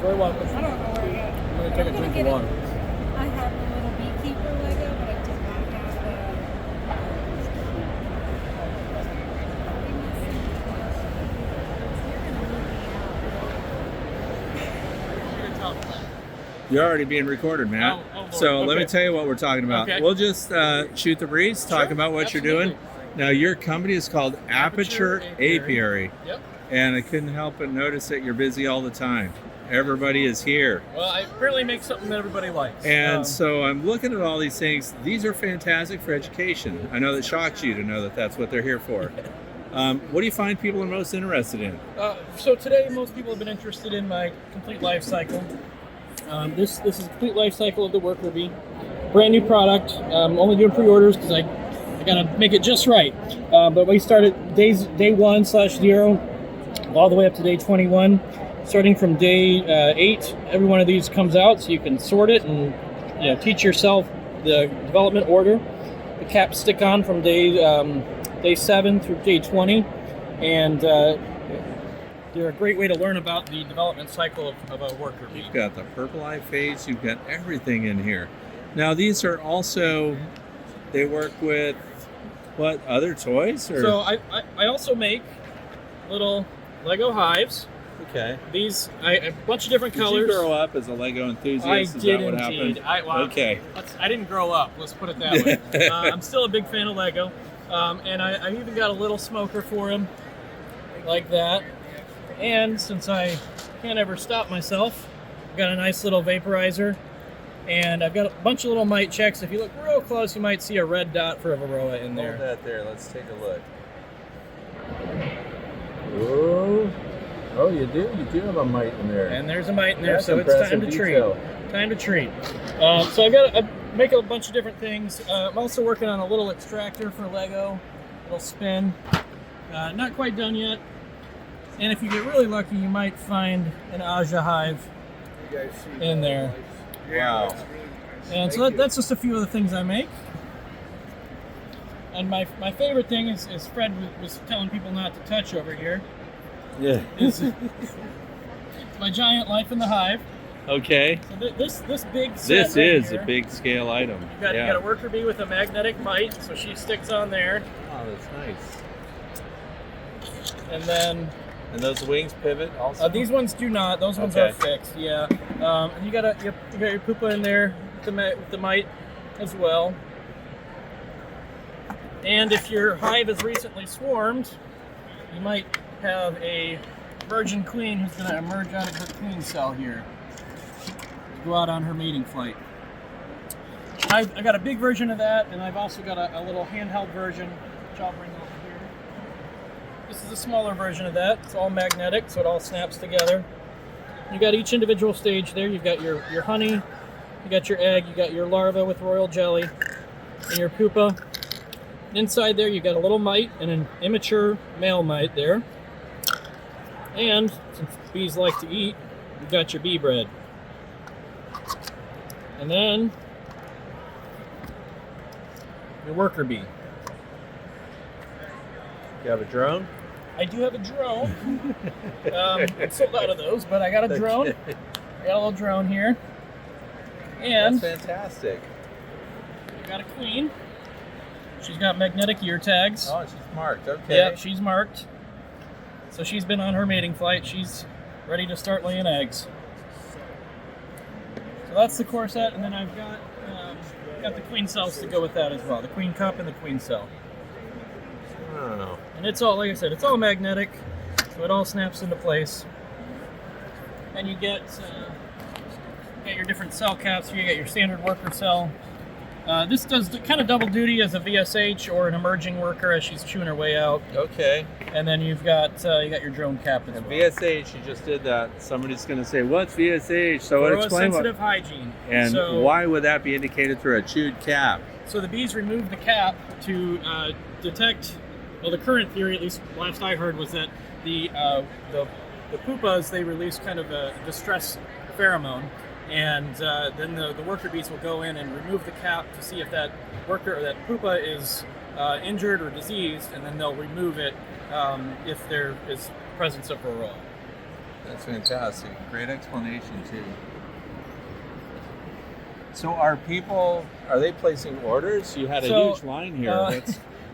very welcome. I don't know where yet. I'm going to take a drink of water. I have a little beekeeper Lego, but I did not have You're already being recorded, Matt. So let me tell you what we're talking about. Okay. We'll just shoot the breeze, talk about what you're doing. Now, your company is called Aperture Apiary. Yep. And I couldn't help but notice that you're busy all the time. Everybody is here. Well, I apparently make something that everybody likes. And so I'm looking at all these things. These are fantastic for education. I know that shocks you to know that that's what they're here for. What do you find people are most interested in? So today, most people have been interested in my complete life cycle. This is a complete life cycle of the worker bee. Brand new product. Only doing pre-orders because I gotta make it just right. But we start at day 1/0 all the way up to day 21. Starting from day 8, every one of these comes out, so you can sort it and teach yourself the development order. The caps stick on from day 7 through day 20, and they're a great way to learn about the development cycle of a worker bee. You've got the purple eye phase, you've got everything in here. Now these are also, they work with, what, other toys? Or? So I also make little Lego hives. Okay. These, a bunch of different colors. Did you grow up as a Lego enthusiast? I Is did that what indeed. happened? Okay. I didn't grow up, let's put it that way. I'm still a big fan of Lego. And I even got a little smoker for him, like that. And since I can't ever stop myself, I've got a nice little vaporizer. And I've got a bunch of little mite checks. If you look real close, you might see a red dot for a varroa in there. Hold that there. Let's take a look. Whoa. Oh, you do? You do have a mite in there. And there's a mite in there, That's so it's time to detail. treat. Time to treat. So I make a bunch of different things. I'm also working on a little extractor for Lego. It'll spin. Not quite done yet. And if you get really lucky, you might find an Aja hive in there. Wow. And so that's just a few of the things I make. And my favorite thing is Fred was telling people not to touch over here. Yeah. It's my giant life in the hive. Okay. So this big set This right is here, a big scale item. You got a worker bee with a magnetic mite, so she sticks on there. Oh, that's nice. And then And those wings pivot also? these ones do not. Those ones Okay. are fixed. Yeah. And you got your pupa in there with the mite as well. And if your hive is recently swarmed, you might have a virgin queen who's going to emerge out of her queen cell here to go out on her mating flight. I got a big version of that, and I've also got a little handheld version, which I'll bring over here. This is a smaller version of that. It's all magnetic, so it all snaps together. You got each individual stage there. You've got your honey, you got your egg, you got your larva with royal jelly, and your pupa. Inside there, you got a little mite and an immature male mite there. And since bees like to eat, you've got your bee bread. And then your worker bee. You have a drone? I do have a drone. I'm sold out of those, but I got a drone. I got a little drone here. And that's fantastic. you got a queen. She's got magnetic ear tags. Oh, she's marked. Okay. Yeah, she's marked. So she's been on her mating flight. She's ready to start laying eggs. So that's the core set, and then I've got the queen cells to go with that as well. The queen cup and the queen cell. Oh. And it's all, like I said, it's all magnetic, so it all snaps into place. And you get your different cell caps here. You get your standard worker cell. This does kind of double duty as a VSH or an emerging worker as she's chewing her way out. Okay. And then you've got your drone cap as And well. VSH, you just did that. Somebody's going to say, what's VSH? So what explain what? Sensitive hygiene. And so, why would that be indicated through a chewed cap? So the bees remove the cap to detect. Well, the current theory, at least last I heard, was that the pupas, they release kind of a distress pheromone, and then the worker bees will go in and remove the cap to see if that worker or that pupa is injured or diseased, and then they'll remove it if there is presence of varroa. That's fantastic. Great explanation too. So are they placing orders? You had a huge line here.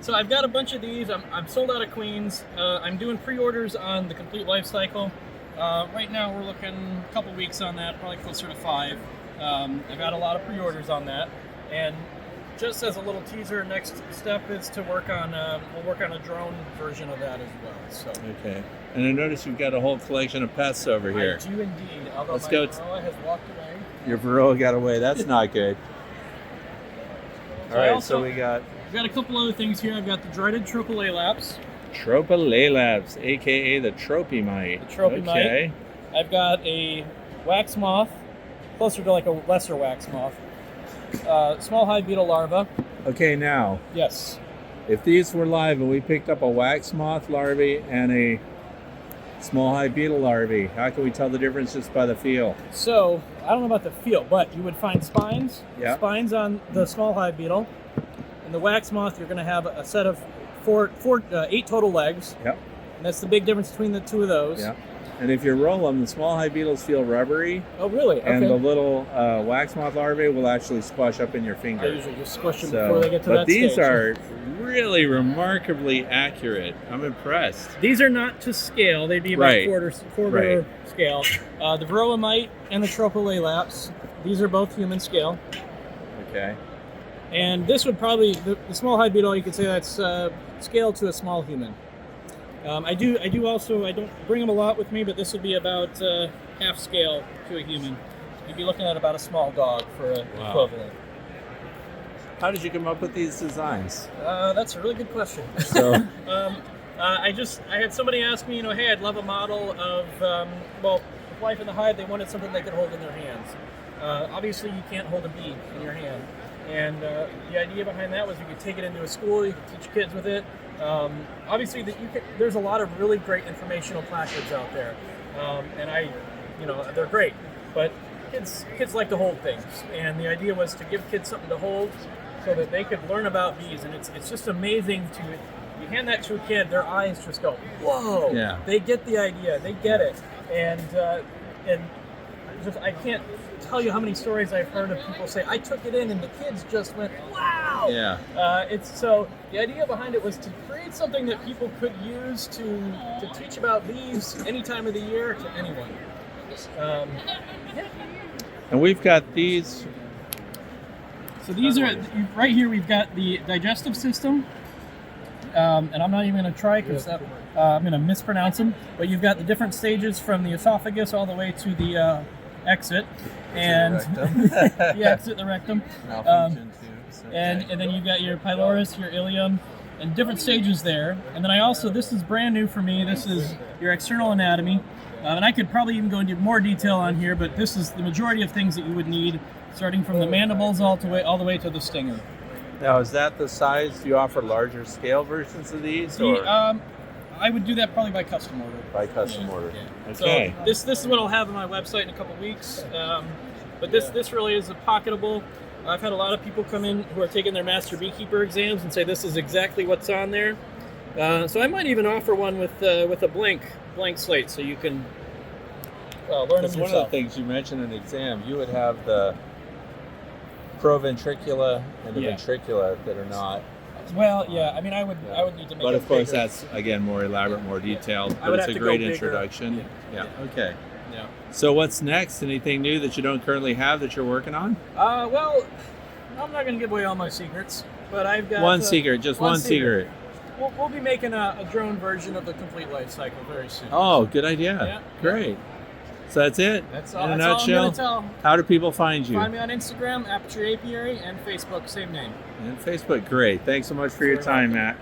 So I've got a bunch of these. I'm sold out of queens. I'm doing pre-orders on the complete life cycle. Right now we're looking a couple weeks on that, probably closer to 5. I've got a lot of pre-orders on that. And just as a little teaser, next step is to work on, we'll work on a drone version of that as well. So. Okay. And I noticed you've got a whole collection of pests over here. I do indeed, although Let's my go. Varroa has walked away. Your Varroa got away. That's not good. All right, so we got... I've got a couple other things here. I've got the dreaded Tropalaelaps. Tropalaelaps, a.k.a. the tropy mite. The tropy mite. I've got a wax moth, closer to like a lesser wax moth. Small hive beetle larva. Okay, now. Yes. If these were live and we picked up a wax moth larvae and a small hive beetle larvae, how can we tell the difference just by the feel? So, I don't know about the feel, but you would find spines. Yep. Spines on the small hive beetle. And the wax moth, you're going to have a set of 8 total legs. Yep. And that's the big difference between the two of those. Yep. And if you roll them, the small hive beetles feel rubbery. Oh, really? Okay. And the little wax moth larvae will actually squash up in your finger. I usually just squish them before they get to that But these stage. are really remarkably accurate. I'm impressed. These are not to scale. They'd be about quarter scale. The Varroa mite and the Tropalaelaps, these are both human scale. Okay. And this would probably, the small hive beetle, you could say that's scaled to a small human. I do also, I don't bring them a lot with me, but this would be about half scale to a human. You'd be looking at about a small dog for an equivalent. How did you come up with these designs? That's a really good question. So, I had somebody ask me, hey, I'd love a model of, life in the hive. They wanted something they could hold in their hands. Obviously, you can't hold a bee in your hand. And the idea behind that was you could take it into a school, you could teach kids with it. Obviously, there's a lot of really great informational placards out there, and they're great. But kids like to hold things, and the idea was to give kids something to hold so that they could learn about bees. And it's just amazing you hand that to a kid, their eyes just go, whoa! Yeah. They get the idea, they get it, and I can't tell you how many stories I've heard of people say, I took it in and the kids just went, wow! Yeah. So the idea behind it was to create something that people could use to teach about bees any time of the year to anyone. And we've got these. So these are, right here we've got the digestive system. And I'm not even going to try because I'm going to mispronounce them. But you've got the different stages from the esophagus all the way to the exit. And the exit, the rectum. Malfunction tubes. Okay. And then you've got your pylorus, your ileum, and different stages there. And then this is brand new for me, this is your external anatomy. And I could probably even go into more detail on here, but this is the majority of things that you would need, starting from the mandibles all the way to the stinger. Now, is that the size? Do you offer larger scale versions of these? Or? I would do that probably by custom order. By custom order. Yeah. Okay. So this is what I'll have on my website in a couple weeks. But this really is a pocketable. I've had a lot of people come in who are taking their master beekeeper exams and say this is exactly what's on there. So I might even offer one with a blank slate, so you can learn them yourself. One of the things you mentioned in the exam, you would have the proventricula and the ventricula that are not. Well, yeah. I mean, I would need to make. But it of course, bigger. that's again more elaborate, more detailed. I would But it's have a to great go bigger. introduction. Yeah. Okay. Yeah. So what's next? Anything new that you don't currently have that you're working on? Well, I'm not going to give away all my secrets, but I've got One secret, just one secret. We'll be making a drone version of the complete life cycle very soon. Oh, good idea. Yeah. Great. So that's it. That's all. In a That's all I'm nutshell. going to tell. How do people find you? Find me on Instagram, Aperture Apiary, and Facebook, same name. And Facebook. Great. Thanks so much for your time, Matt.